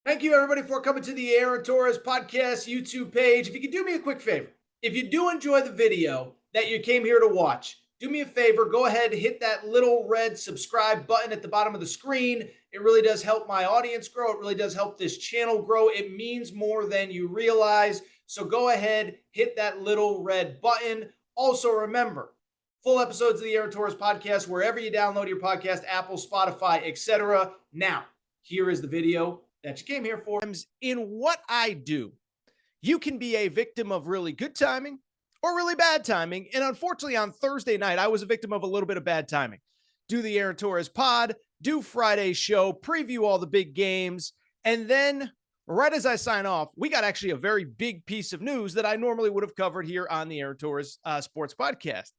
Thank you, everybody, for coming to the Aaron Torres podcast YouTube page. If you could do me a quick favor, if you do enjoy the video that you came here to watch, do me a favor, go ahead and hit that little red subscribe button at the bottom of the screen. It really does help my audience grow. It really does help this channel grow. It means more than you realize. So go ahead, hit that little red button. Also, remember, full episodes of the Aaron Torres podcast, wherever you download your podcast, Apple, Spotify, etc. Now, here is the video that you came here for. In what I do, you can be a victim of really good timing or really bad timing. And unfortunately, on Thursday night, I was a victim of a little bit of bad timing. Do the Aaron Torres pod, do Friday's show, preview all the big games. And then right as I sign off, we got actually a very big piece of news that I normally would have covered here on the Aaron Torres Sports Podcast.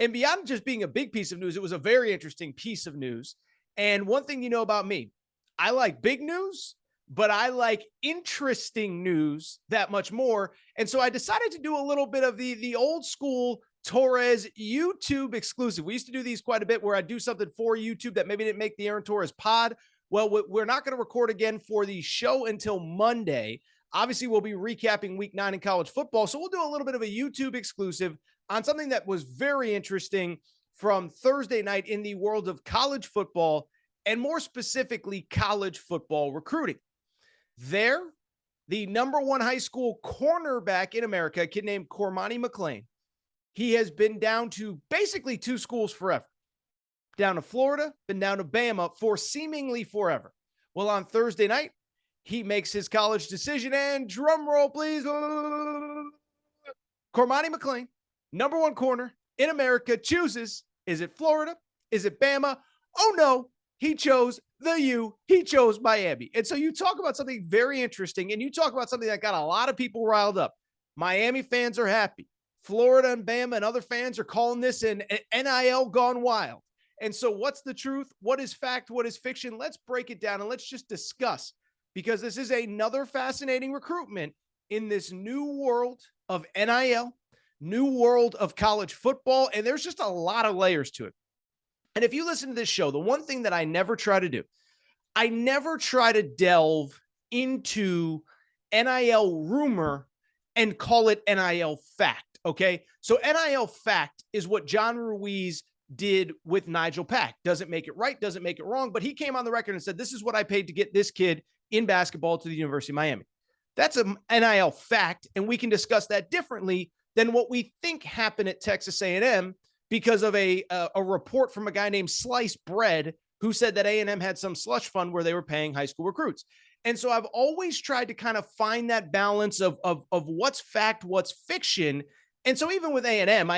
And beyond just being a big piece of news, it was a very interesting piece of news. And one thing you know about me, I like big news, but I like interesting news that much more. And so I decided to do a little bit of the old school Torres YouTube exclusive. We used to do these quite a bit where I do something for YouTube that maybe didn't make the Aaron Torres pod. Well, we're not going to record again for the show until Monday. Obviously, we'll be recapping week 9 in college football. So we'll do a little bit of a YouTube exclusive on something that was very interesting from Thursday night in the world of college football, and more specifically, college football recruiting. There, the number one high school cornerback in America, a kid named Cormani McClain, he has been down to basically 2 schools forever. Down to Florida, been down to Bama for seemingly forever. Well, on Thursday night, he makes his college decision, and drum roll, please. Cormani McClain, number one corner in America, chooses, is it Florida? Is it Bama? Oh, no. He chose the U. He chose Miami. And so you talk about something very interesting, and you talk about something that got a lot of people riled up. Miami fans are happy. Florida and Bama and other fans are calling this an NIL gone wild. And so what's the truth? What is fact? What is fiction? Let's break it down and let's just discuss, because this is another fascinating recruitment in this new world of NIL, new world of college football, and there's just a lot of layers to it. And if you listen to this show, the one thing that I never try to do, I never try to delve into NIL rumor and call it NIL fact, okay? So NIL fact is what John Ruiz did with Nigel Pack. Doesn't make it right, doesn't make it wrong, but he came on the record and said, this is what I paid to get this kid in basketball to the University of Miami. That's an NIL fact, and we can discuss that differently than what we think happened at Texas A&M, because of a report from a guy named Sliced Bread who said that A&M had some slush fund where they were paying high school recruits. And so I've always tried to kind of find that balance of what's fact, what's fiction. And so even with A&M,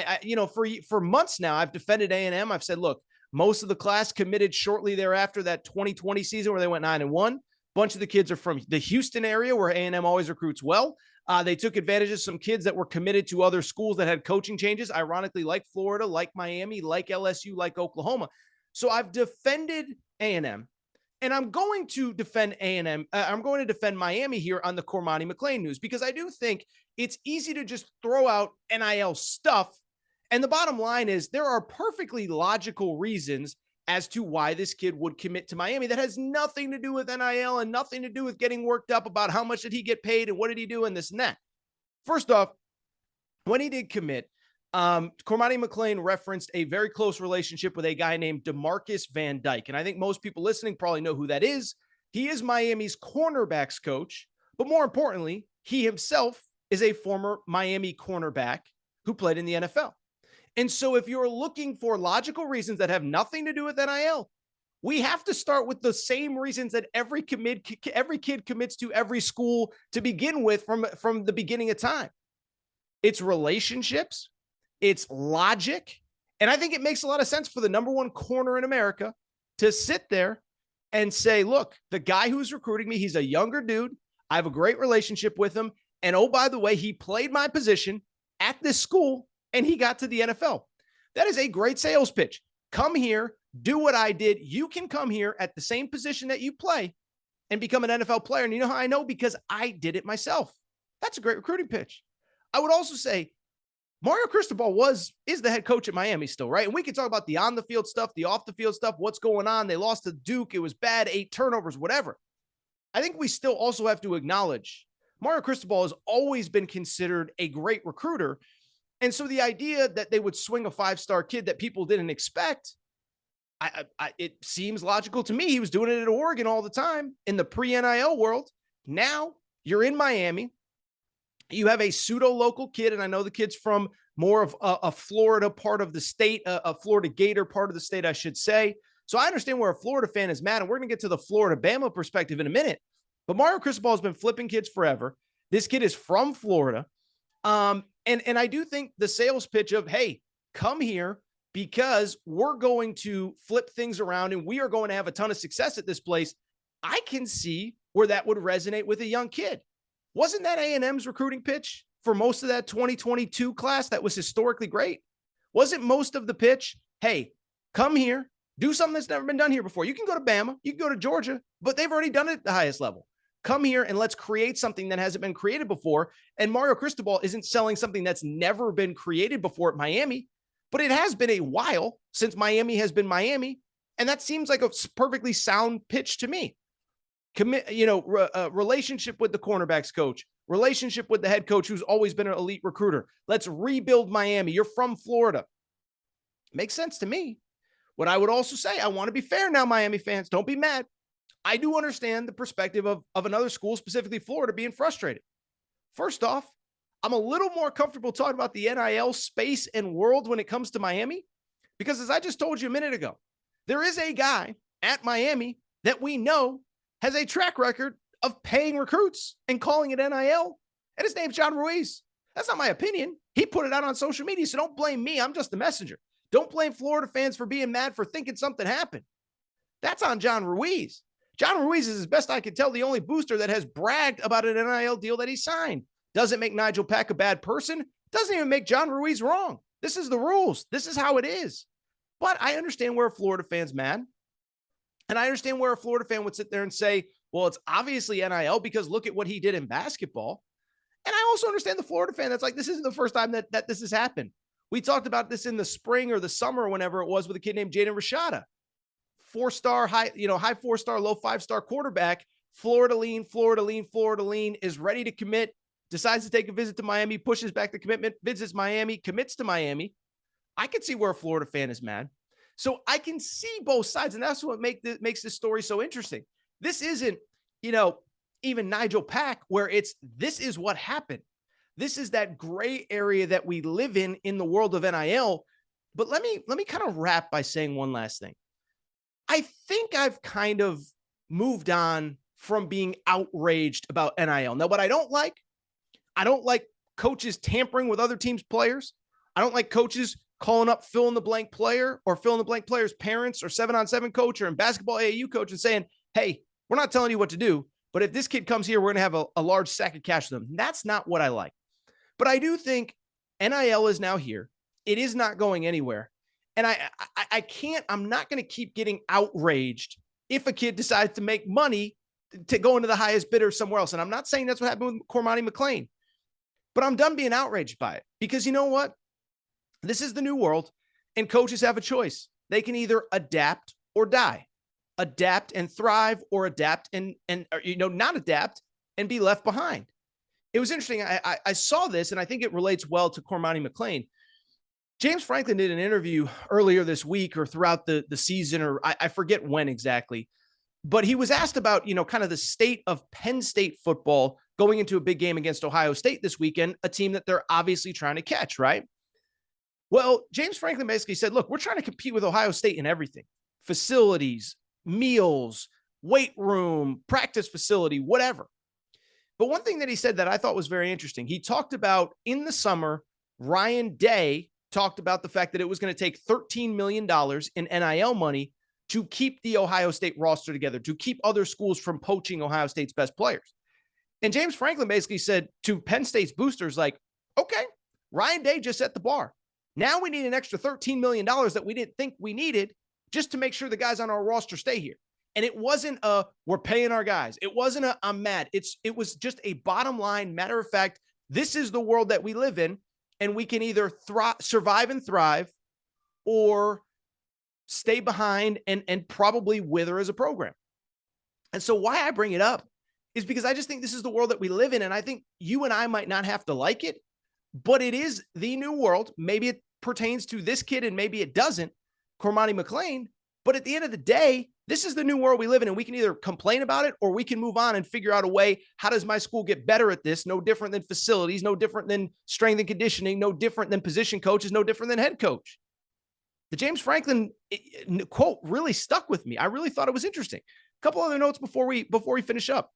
for months now, I've defended A&M. I've said, look, most of the class committed shortly thereafter that 2020 season where they went 9-1. Bunch of the kids are from the Houston area where A&M always recruits well. They took advantage of some kids that were committed to other schools that had coaching changes, ironically, like Florida, like Miami, like LSU, like Oklahoma. So I've defended A&M, and I'm going to defend A&M. I'm going to defend Miami here on the Cormani McClain news, because I do think it's easy to just throw out NIL stuff. And the bottom line is there are perfectly logical reasons as to why this kid would commit to Miami that has nothing to do with NIL and nothing to do with getting worked up about how much did he get paid and what did he do and this and that. First off, when he did commit, Cormani McClain referenced a very close relationship with a guy named DeMarcus Van Dyke. And I think most people listening probably know who that is. He is Miami's cornerbacks coach, but more importantly, he himself is a former Miami cornerback who played in the NFL. And so if you're looking for logical reasons that have nothing to do with NIL, we have to start with the same reasons that every kid commits to every school to begin with from the beginning of time. It's relationships, it's logic, and I think it makes a lot of sense for the number one corner in America to sit there and say, look, the guy who's recruiting me, he's a younger dude. I have a great relationship with him. And oh, by the way, he played my position at this school and he got to the NFL. That is a great sales pitch. Come here, do what I did. You can come here at the same position that you play and become an NFL player. And you know how I know? Because I did it myself. That's a great recruiting pitch. I would also say Mario Cristobal is the head coach at Miami still, right? And we can talk about the on the field stuff, the off the field stuff, what's going on. They lost to Duke. It was bad, 8 turnovers, whatever. I think we still also have to acknowledge Mario Cristobal has always been considered a great recruiter. And so the idea that they would swing a 5-star kid that people didn't expect, it seems logical to me. He was doing it at Oregon all the time in the pre-NIL world. Now you're in Miami. You have a pseudo-local kid, and I know the kid's from more of a Florida part of the state, a Florida Gator part of the state, I should say. So I understand where a Florida fan is mad, and we're going to get to the Florida Bama perspective in a minute. But Mario Cristobal has been flipping kids forever. This kid is from Florida. And I do think the sales pitch of, hey, come here because we're going to flip things around and we are going to have a ton of success at this place. I can see where that would resonate with a young kid. Wasn't that A&M's recruiting pitch for most of that 2022 class that was historically great? Wasn't most of the pitch, hey, come here, do something that's never been done here before. You can go to Bama, you can go to Georgia, but they've already done it at the highest level. Come here and let's create something that hasn't been created before. And Mario Cristobal isn't selling something that's never been created before at Miami, but it has been a while since Miami has been Miami. And that seems like a perfectly sound pitch to me. Relationship with the cornerbacks coach, relationship with the head coach who's always been an elite recruiter. Let's rebuild Miami. You're from Florida. Makes sense to me. What I would also say, I want to be fair now, Miami fans. Don't be mad. I do understand the perspective of another school, specifically Florida, being frustrated. First off, I'm a little more comfortable talking about the NIL space and world when it comes to Miami, because as I just told you a minute ago, there is a guy at Miami that we know has a track record of paying recruits and calling it NIL, and his name's John Ruiz. That's not my opinion. He put it out on social media, so don't blame me. I'm just the messenger. Don't blame Florida fans for being mad for thinking something happened. That's on John Ruiz. John Ruiz is, as best I can tell, the only booster that has bragged about an NIL deal that he signed. Doesn't make Nigel Pack a bad person. Doesn't even make John Ruiz wrong. This is the rules. This is how it is. But I understand where a Florida fan's mad. And I understand where a Florida fan would sit there and say, well, it's obviously NIL because look at what he did in basketball. And I also understand the Florida fan that's like, this isn't the first time that this has happened. We talked about this in the spring or the summer or whenever it was with a kid named Jaden Rashada. 4-star, high 4-star, low 5-star quarterback, Florida lean, is ready to commit, decides to take a visit to Miami, pushes back the commitment, visits Miami, commits to Miami. I can see where a Florida fan is mad. So I can see both sides, and that's what makes this story so interesting. This isn't, even Nigel Pack, where this is what happened. This is that gray area that we live in the world of NIL. But let me kind of wrap by saying one last thing. I think I've kind of moved on from being outraged about NIL. Now, what I don't like coaches tampering with other teams' players. I don't like coaches calling up fill in the blank player or fill in the blank player's parents or 7-on-7 coach or in basketball AAU coach and saying, hey, we're not telling you what to do, but if this kid comes here, we're going to have a large sack of cash for them. That's not what I like. But I do think NIL is now here. It is not going anywhere. And I'm not going to keep getting outraged if a kid decides to make money to go into the highest bidder somewhere else. And I'm not saying that's what happened with Cormani McClain, but I'm done being outraged by it because you know what? This is the new world and coaches have a choice. They can either adapt or die, adapt and thrive, or adapt and not adapt and be left behind. It was interesting. I saw this and I think it relates well to Cormani McClain. James Franklin did an interview earlier this week or throughout the season, or I forget when exactly, but he was asked about, kind of the state of Penn State football going into a big game against Ohio State this weekend, a team that they're obviously trying to catch, right? Well, James Franklin basically said, look, we're trying to compete with Ohio State in everything: facilities, meals, weight room, practice facility, whatever. But one thing that he said that I thought was very interesting, he talked about in the summer, Ryan Day talked about the fact that it was going to take $13 million in NIL money to keep the Ohio State roster together, to keep other schools from poaching Ohio State's best players. And James Franklin basically said to Penn State's boosters, like, okay, Ryan Day just set the bar. Now we need an extra $13 million that we didn't think we needed just to make sure the guys on our roster stay here. And it wasn't we're paying our guys. It wasn't I'm mad. It was just a bottom line matter of fact. This is the world that we live in. And we can either survive and thrive or stay behind and probably wither as a program. And so why I bring it up is because I just think this is the world that we live in. And I think you and I might not have to like it, but it is the new world. Maybe it pertains to this kid and maybe it doesn't, Cormani McClain. But at the end of the day, this is the new world we live in, and we can either complain about it or we can move on and figure out a way. How does my school get better at this? No different than facilities, no different than strength and conditioning, no different than position coaches, no different than head coach. The James Franklin quote really stuck with me. I really thought it was interesting. A couple other notes before we finish up.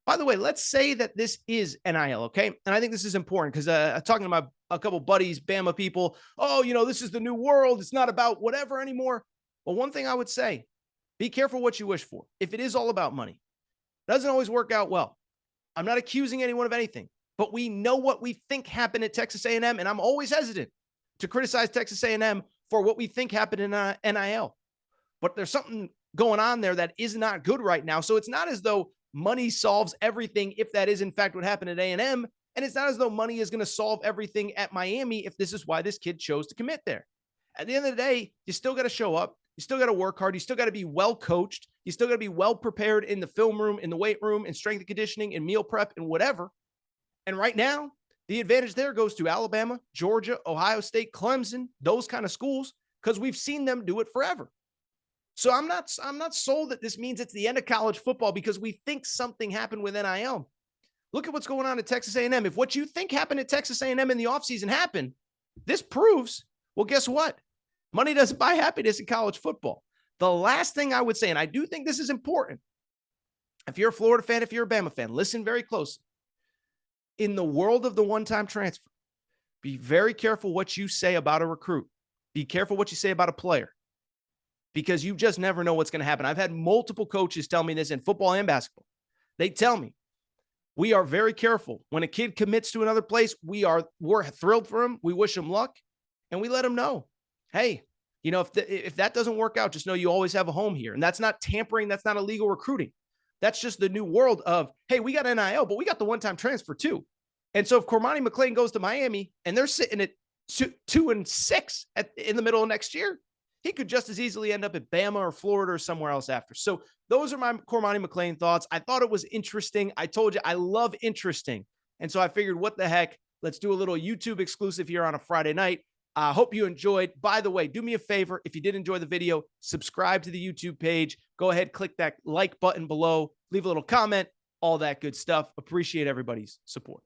By the way, let's say that this is NIL, okay? And I think this is important because talking to my a couple buddies, Bama people, oh, this is the new world. It's not about whatever anymore. Well, one thing I would say, be careful what you wish for. If it is all about money, it doesn't always work out well. I'm not accusing anyone of anything, but we know what we think happened at Texas A&M, and I'm always hesitant to criticize Texas A&M for what we think happened in NIL. But there's something going on there that is not good right now. So it's not as though money solves everything if that is in fact what happened at A&M, and it's not as though money is going to solve everything at Miami if this is why this kid chose to commit there. At the end of the day, you still got to show up. You still got to work hard. You still got to be well coached. You still got to be well prepared in the film room, in the weight room, in strength and conditioning, in meal prep, and whatever. And right now, the advantage there goes to Alabama, Georgia, Ohio State, Clemson, those kind of schools, because we've seen them do it forever. So I'm not sold that this means it's the end of college football because we think something happened with NIL. Look at what's going on at Texas A&M. If what you think happened at Texas A&M in the offseason happened, this proves, well, guess what? Money doesn't buy happiness in college football. The last thing I would say, and I do think this is important, if you're a Florida fan, if you're a Bama fan, listen very closely. In the world of the one-time transfer, be very careful what you say about a recruit. Be careful what you say about a player, because you just never know what's going to happen. I've had multiple coaches tell me this in football and basketball. They tell me, we are very careful. When a kid commits to another place, we're thrilled for him. We wish him luck, and we let him know, hey, if that doesn't work out, just know you always have a home here. And that's not tampering. That's not illegal recruiting. That's just the new world of, hey, we got NIL, but we got the one-time transfer too. And so if Cormani McClain goes to Miami and they're sitting at 2-6 in the middle of next year, he could just as easily end up at Bama or Florida or somewhere else after. So those are my Cormani McClain thoughts. I thought it was interesting. I told you I love interesting. And so I figured, what the heck? Let's do a little YouTube exclusive here on a Friday night. I hope you enjoyed. By the way, do me a favor. If you did enjoy the video, subscribe to the YouTube page. Go ahead, click that like button below, leave a little comment, all that good stuff. Appreciate everybody's support.